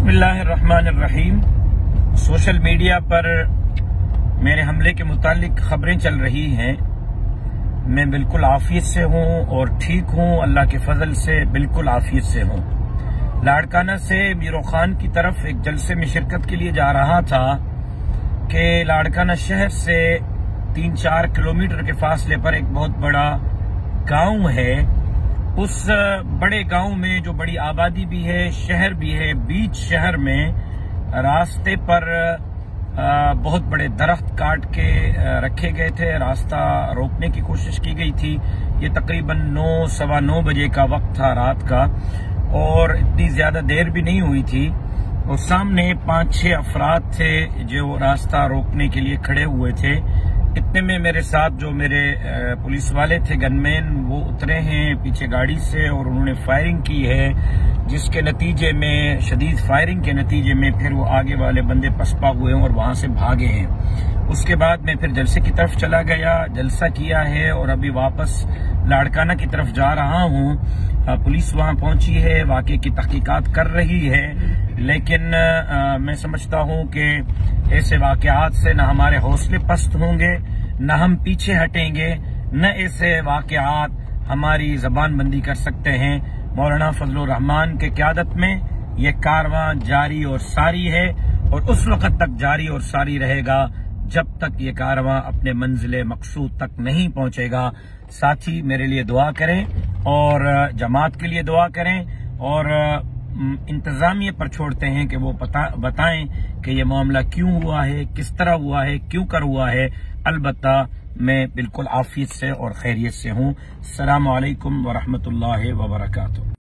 बिस्मिल्लाहिर्रहमानिर्रहीम। Social media पर मेरे हमले के मुतालिक खबरें चल रही हैं। मैं बिल्कुल आफियत से हूं और ठीक हूं, अल्लाह के फजल से बिल्कुल आफियत से हूं। लाड़काना से मीरों खान की तरफ एक जलसे में शिरकत के लिए जा रहा था कि लाड़काना शहर से 3-4 किलोमीटर के फासले पर एक बहुत बड़ा गांव है। उस बड़े गांव में जो बड़ी आबादी भी है, शहर भी है, बीच शहर में रास्ते पर बहुत बड़े दरख्त काट के रखे गए थे। रास्ता रोकने की कोशिश की गई थी। ये तकरीबन 9-9:15 बजे का वक्त था रात का, और इतनी ज्यादा देर भी नहीं हुई थी। और सामने 5-6 अफराद थे जो रास्ता रोकने के लिए खड़े हुए थे। इतने में मेरे साथ जो मेरे पुलिस वाले थे, गनमैन, वो उतरे हैं पीछे गाड़ी से और उन्होंने फायरिंग की है, जिसके नतीजे में, शदीद फायरिंग के नतीजे में फिर वो आगे वाले बंदे पसपा हुए हैं और वहां से भागे हैं। उसके बाद मैं फिर जलसे की तरफ चला गया, जलसा किया है और अभी वापस लाड़काना की तरफ जा रहा हूं। पुलिस वहां पहुंची है, वाकये की तहकीकात कर रही है, लेकिन मैं समझता हूं कि ऐसे वाकयात से न हमारे हौसले पस्त होंगे, न हम पीछे हटेंगे, न ऐसे वाकयात हमारी जबान बंदी कर सकते हैं। मौलाना फजलुर रहमान के क़यादत में ये कारवां जारी और सारी है, और उस वक्त तक जारी और सारी रहेगा जब तक ये कारवां अपने मंजिल मकसूद तक नहीं पहुंचेगा। साथी मेरे लिए दुआ करें और जमात के लिए दुआ करें, और इंतजामिया पर छोड़ते हैं कि वो बताएं कि ये मामला क्यों हुआ है, किस तरह हुआ है, क्यों कर हुआ है। अलबत्ता मैं बिल्कुल आफियत से और खैरियत से हूँ। अस्सलामु अलैकुम व रहमतुल्लाहि व बरकातुहू।